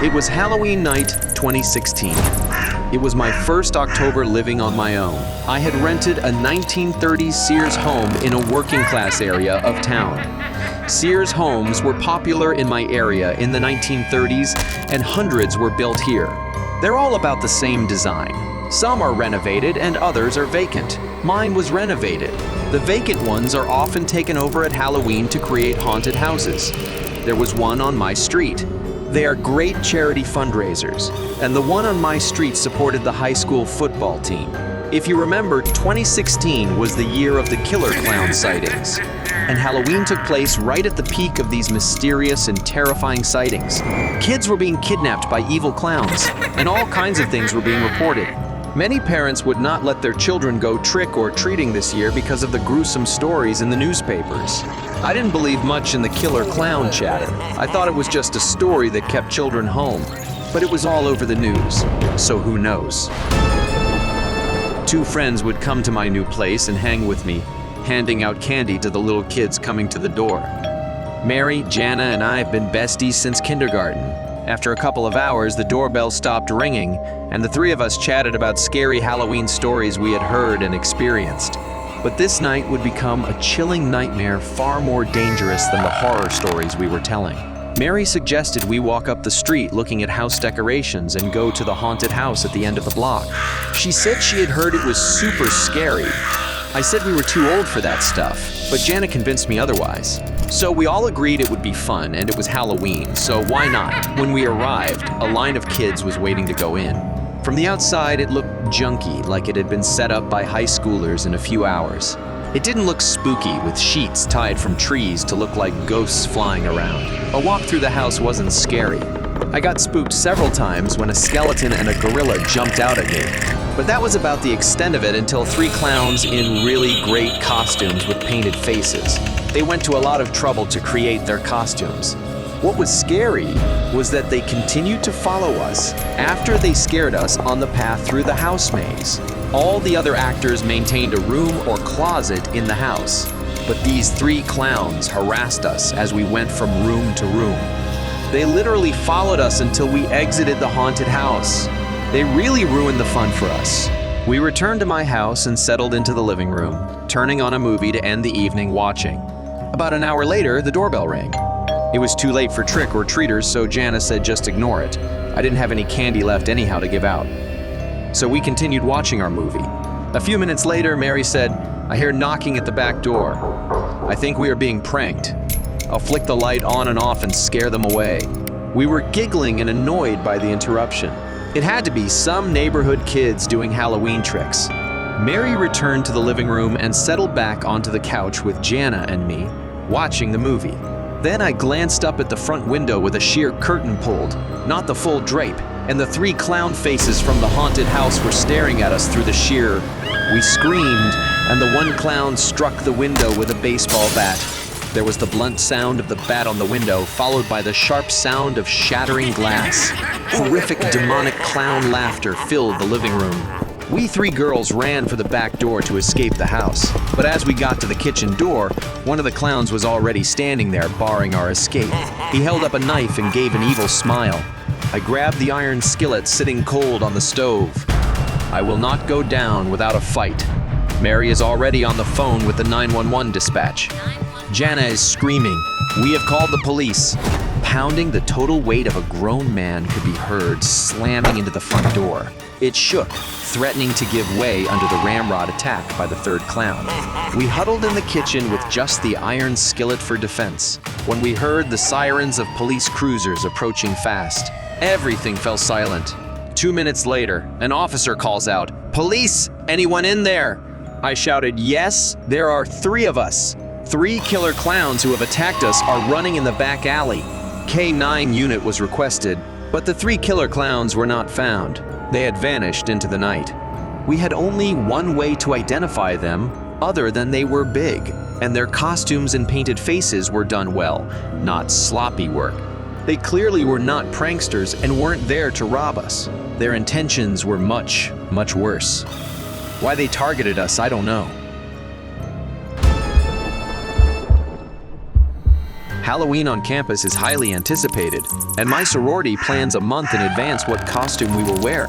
It was Halloween night 2016. It was my first October living on my own. I had rented a 1930s Sears home in a working class area of town. Sears homes were popular in my area in the 1930s, and hundreds were built here. They're all about the same design. Some are renovated and others are vacant. Mine was renovated. The vacant ones are often taken over at Halloween to create haunted houses. There was one on my street. They are great charity fundraisers, and the one on my street supported the high school football team. If you remember, 2016 was the year of the killer clown sightings, and Halloween took place right at the peak of these mysterious and terrifying sightings. Kids were being kidnapped by evil clowns, and all kinds of things were being reported. Many parents would not let their children go trick or treating this year because of the gruesome stories in the newspapers. I didn't believe much in the killer clown chatter. I thought it was just a story that kept children home, but it was all over the news, so who knows? Two friends would come to my new place and hang with me, handing out candy to the little kids coming to the door. Mary, Jana, and I have been besties since kindergarten. After a couple of hours, the doorbell stopped ringing, and the three of us chatted about scary Halloween stories we had heard and experienced. But this night would become a chilling nightmare far more dangerous than the horror stories we were telling. Mary suggested we walk up the street looking at house decorations and go to the haunted house at the end of the block. She said she had heard it was super scary. I said we were too old for that stuff, but Jana convinced me otherwise. So we all agreed it would be fun, and it was Halloween, so why not? When we arrived, a line of kids was waiting to go in. From the outside, it looked junky, like it had been set up by high schoolers in a few hours. It didn't look spooky, with sheets tied from trees to look like ghosts flying around. A walk through the house wasn't scary. I got spooked several times when a skeleton and a gorilla jumped out at me. But that was about the extent of it until three clowns in really great costumes with painted faces. They went to a lot of trouble to create their costumes. What was scary was that they continued to follow us after they scared us on the path through the house maze. All the other actors maintained a room or closet in the house, but these three clowns harassed us as we went from room to room. They literally followed us until we exited the haunted house. They really ruined the fun for us. We returned to my house and settled into the living room, turning on a movie to end the evening watching. About an hour later, the doorbell rang. It was too late for trick-or-treaters, so Jana said just ignore it. I didn't have any candy left anyhow to give out. So we continued watching our movie. A few minutes later, Mary said, "I hear knocking at the back door. I think we are being pranked. I'll flick the light on and off and scare them away." We were giggling and annoyed by the interruption. It had to be some neighborhood kids doing Halloween tricks. Mary returned to the living room and settled back onto the couch with Jana and me, watching the movie. Then I glanced up at the front window with a sheer curtain pulled, not the full drape, and the three clown faces from the haunted house were staring at us through the sheer. We screamed, and the one clown struck the window with a baseball bat. There was the blunt sound of the bat on the window, followed by the sharp sound of shattering glass. Horrific demonic clown laughter filled the living room. We three girls ran for the back door to escape the house. But as we got to the kitchen door, one of the clowns was already standing there, barring our escape. He held up a knife and gave an evil smile. I grabbed the iron skillet sitting cold on the stove. I will not go down without a fight. Mary is already on the phone with the 911 dispatch. Jana is screaming, "We have called the police." Pounding, the total weight of a grown man could be heard slamming into the front door. It shook, threatening to give way under the ramrod attack by the third clown. We huddled in the kitchen with just the iron skillet for defense when we heard the sirens of police cruisers approaching fast. Everything fell silent. 2 minutes later, an officer calls out, "Police! Anyone in there?" I shouted, "Yes, there are 3 of us. 3 killer clowns who have attacked us are running in the back alley." K9 unit was requested, but the 3 killer clowns were not found. They had vanished into the night. We had only one way to identify them other than they were big, and their costumes and painted faces were done well, not sloppy work. They clearly were not pranksters and weren't there to rob us. Their intentions were much, much worse. Why they targeted us, I don't know. Halloween on campus is highly anticipated, and my sorority plans a month in advance what costume we will wear.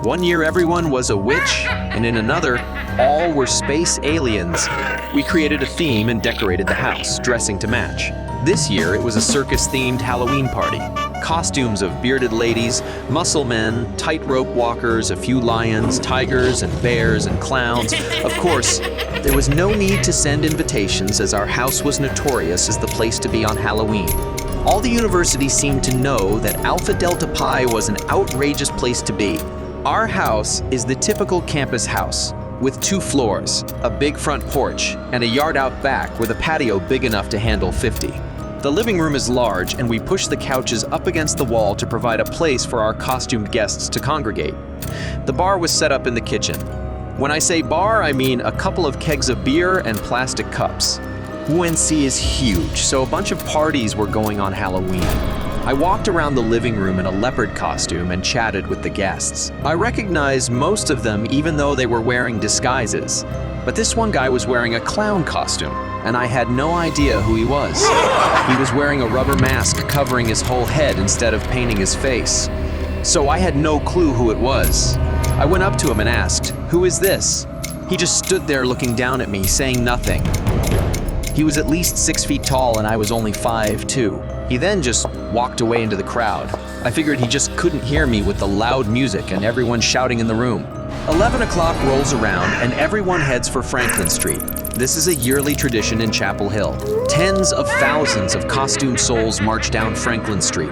One year everyone was a witch, and in another, all were space aliens. We created a theme and decorated the house, dressing to match. This year it was a circus-themed Halloween party. Costumes of bearded ladies, muscle men, tightrope walkers, a few lions, tigers and bears and clowns. Of course, there was no need to send invitations as our house was notorious as the place to be on Halloween. All the university seemed to know that Alpha Delta Pi was an outrageous place to be. Our house is the typical campus house, with 2 floors, a big front porch, and a yard out back with a patio big enough to handle 50. The living room is large, and we push the couches up against the wall to provide a place for our costumed guests to congregate. The bar was set up in the kitchen. When I say bar, I mean a couple of kegs of beer and plastic cups. UNC is huge, so a bunch of parties were going on Halloween. I walked around the living room in a leopard costume and chatted with the guests. I recognized most of them even though they were wearing disguises. But this one guy was wearing a clown costume, and I had no idea who he was. He was wearing a rubber mask covering his whole head instead of painting his face. So I had no clue who it was. I went up to him and asked, "Who is this?" He just stood there looking down at me, saying nothing. He was at least 6 feet tall and I was only 5'2". He then just walked away into the crowd. I figured he just couldn't hear me with the loud music and everyone shouting in the room. 11 o'clock rolls around and everyone heads for Franklin Street. This is a yearly tradition in Chapel Hill. Tens of thousands of costumed souls march down Franklin Street.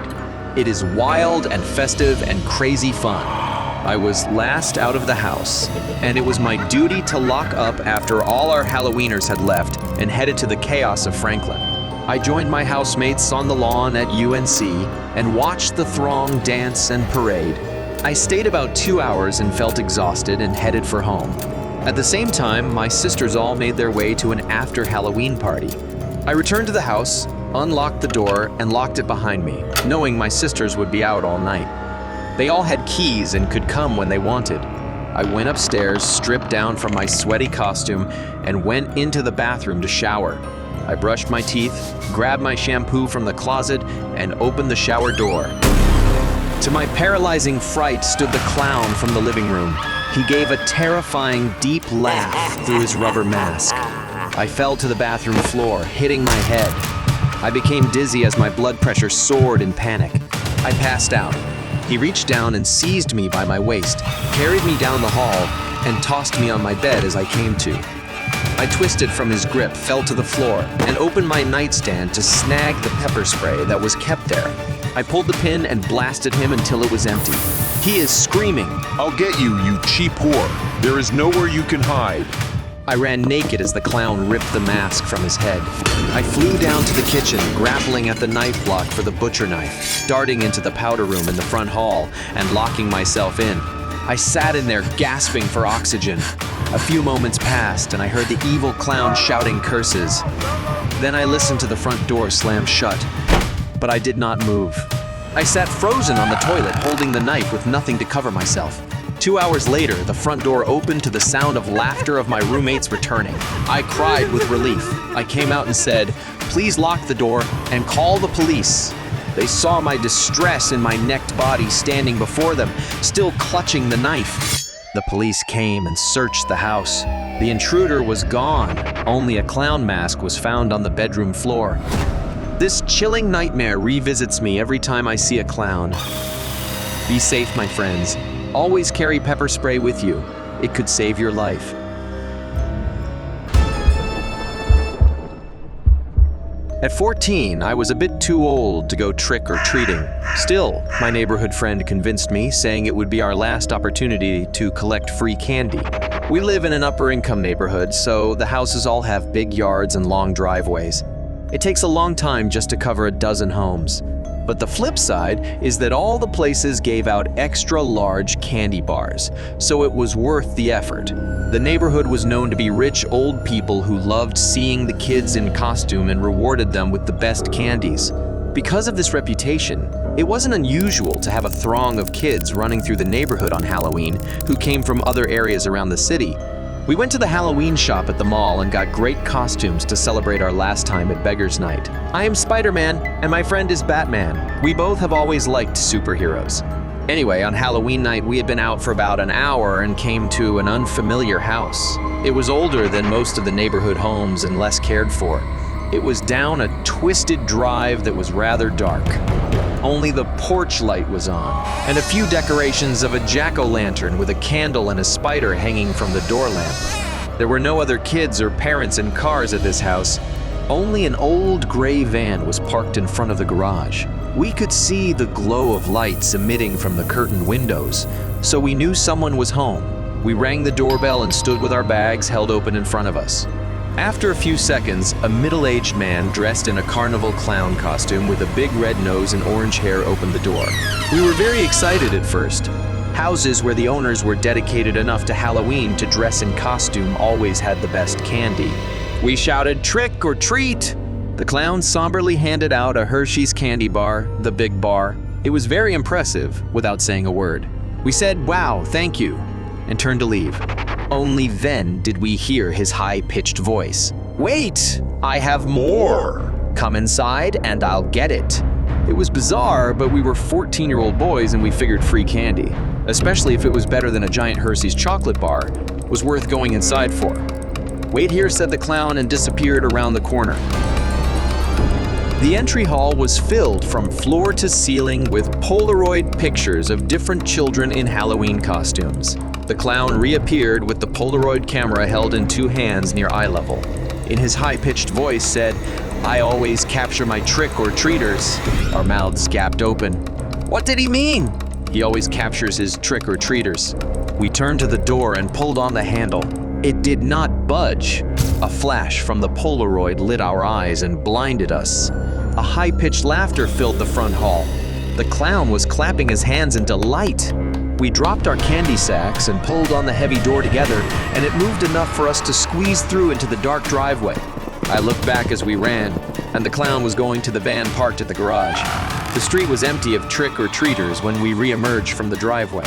It is wild and festive and crazy fun. I was last out of the house, and it was my duty to lock up after all our Halloweeners had left and headed to the chaos of Franklin. I joined my housemates on the lawn at UNC and watched the throng dance and parade. I stayed about 2 hours and felt exhausted and headed for home. At the same time, my sisters all made their way to an after-Halloween party. I returned to the house, unlocked the door, and locked it behind me, knowing my sisters would be out all night. They all had keys and could come when they wanted. I went upstairs, stripped down from my sweaty costume, and went into the bathroom to shower. I brushed my teeth, grabbed my shampoo from the closet, and opened the shower door. To my paralyzing fright stood the clown from the living room. He gave a terrifying, deep laugh through his rubber mask. I fell to the bathroom floor, hitting my head. I became dizzy as my blood pressure soared in panic. I passed out. He reached down and seized me by my waist, carried me down the hall, and tossed me on my bed as I came to. I twisted from his grip, fell to the floor, and opened my nightstand to snag the pepper spray that was kept there. I pulled the pin and blasted him until it was empty. He is screaming, "I'll get you, you cheap whore. There is nowhere you can hide." I ran naked as the clown ripped the mask from his head. I flew down to the kitchen, grappling at the knife block for the butcher knife, darting into the powder room in the front hall, and locking myself in. I sat in there gasping for oxygen. A few moments passed, and I heard the evil clown shouting curses. Then I listened to the front door slam shut, but I did not move. I sat frozen on the toilet, holding the knife with nothing to cover myself. 2 hours later, the front door opened to the sound of laughter of my roommates returning. I cried with relief. I came out and said, "Please lock the door and call the police." They saw my distress in my necked body standing before them, still clutching the knife. The police came and searched the house. The intruder was gone. Only a clown mask was found on the bedroom floor. This chilling nightmare revisits me every time I see a clown. Be safe, my friends. Always carry pepper spray with you. It could save your life. At 14, I was a bit too old to go trick-or-treating. Still, my neighborhood friend convinced me, saying it would be our last opportunity to collect free candy. We live in an upper-income neighborhood, so the houses all have big yards and long driveways. It takes a long time just to cover a dozen homes. But the flip side is that all the places gave out extra large candy bars, so it was worth the effort. The neighborhood was known to be rich old people who loved seeing the kids in costume and rewarded them with the best candies. Because of this reputation, it wasn't unusual to have a throng of kids running through the neighborhood on Halloween who came from other areas around the city. We went to the Halloween shop at the mall and got great costumes to celebrate our last time at Beggar's Night. I am Spider-Man, and my friend is Batman. We both have always liked superheroes. Anyway, on Halloween night, we had been out for about an hour and came to an unfamiliar house. It was older than most of the neighborhood homes and less cared for. It was down a twisted drive that was rather dark. Only the porch light was on, and a few decorations of a jack-o'-lantern with a candle and a spider hanging from the door lamp. There were no other kids or parents in cars at this house. Only an old gray van was parked in front of the garage. We could see the glow of lights emitting from the curtained windows, so we knew someone was home. We rang the doorbell and stood with our bags held open in front of us. After a few seconds, a middle-aged man dressed in a carnival clown costume with a big red nose and orange hair opened the door. We were very excited at first. Houses where the owners were dedicated enough to Halloween to dress in costume always had the best candy. We shouted, "Trick or treat!" The clown somberly handed out a Hershey's candy bar, the big bar. It was very impressive, without saying a word. We said, "Wow, thank you," and turned to leave. Only then did we hear his high-pitched voice. "Wait, I have more. Come inside and I'll get it." It was bizarre, but we were 14-year-old boys and we figured free candy, especially if it was better than a giant Hershey's chocolate bar, was worth going inside for. "Wait here," said the clown and disappeared around the corner. The entry hall was filled from floor to ceiling with Polaroid pictures of different children in Halloween costumes. The clown reappeared with the Polaroid camera held in two hands near eye level. In his high-pitched voice said, "I always capture my trick-or-treaters." Our mouths gapped open. What did he mean? He always captures his trick-or-treaters. We turned to the door and pulled on the handle. It did not budge. A flash from the Polaroid lit our eyes and blinded us. A high-pitched laughter filled the front hall. The clown was clapping his hands in delight. We dropped our candy sacks and pulled on the heavy door together, and it moved enough for us to squeeze through into the dark driveway. I looked back as we ran, and the clown was going to the van parked at the garage. The street was empty of trick-or-treaters when we re-emerged from the driveway.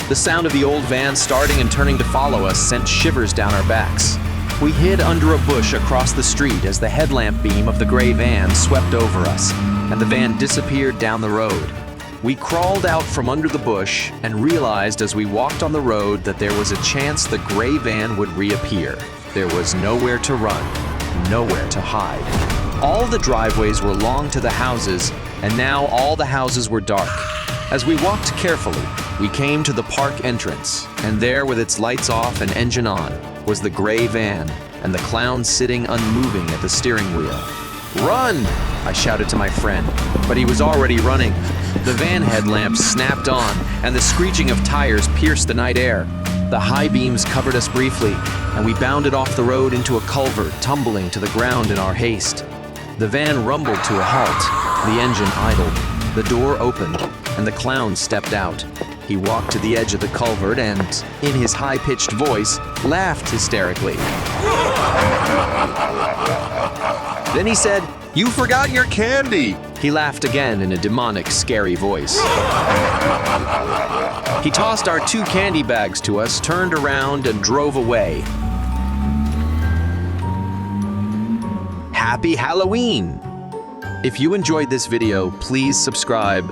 The sound of the old van starting and turning to follow us sent shivers down our backs. We hid under a bush across the street as the headlamp beam of the gray van swept over us, and the van disappeared down the road. We crawled out from under the bush and realized as we walked on the road that there was a chance the gray van would reappear. There was nowhere to run, nowhere to hide. All the driveways were long to the houses, and now all the houses were dark. As we walked carefully, we came to the park entrance, and there, with its lights off and engine on, was the gray van and the clown sitting unmoving at the steering wheel. "Run!" I shouted to my friend, but he was already running. The van headlamps snapped on, and the screeching of tires pierced the night air. The high beams covered us briefly, and we bounded off the road into a culvert, tumbling to the ground in our haste. The van rumbled to a halt. The engine idled. The door opened, and the clown stepped out. He walked to the edge of the culvert and, in his high-pitched voice, laughed hysterically. Then he said, "You forgot your candy!" He laughed again in a demonic, scary voice. He tossed our 2 candy bags to us, turned around, and drove away. Happy Halloween! If you enjoyed this video, please subscribe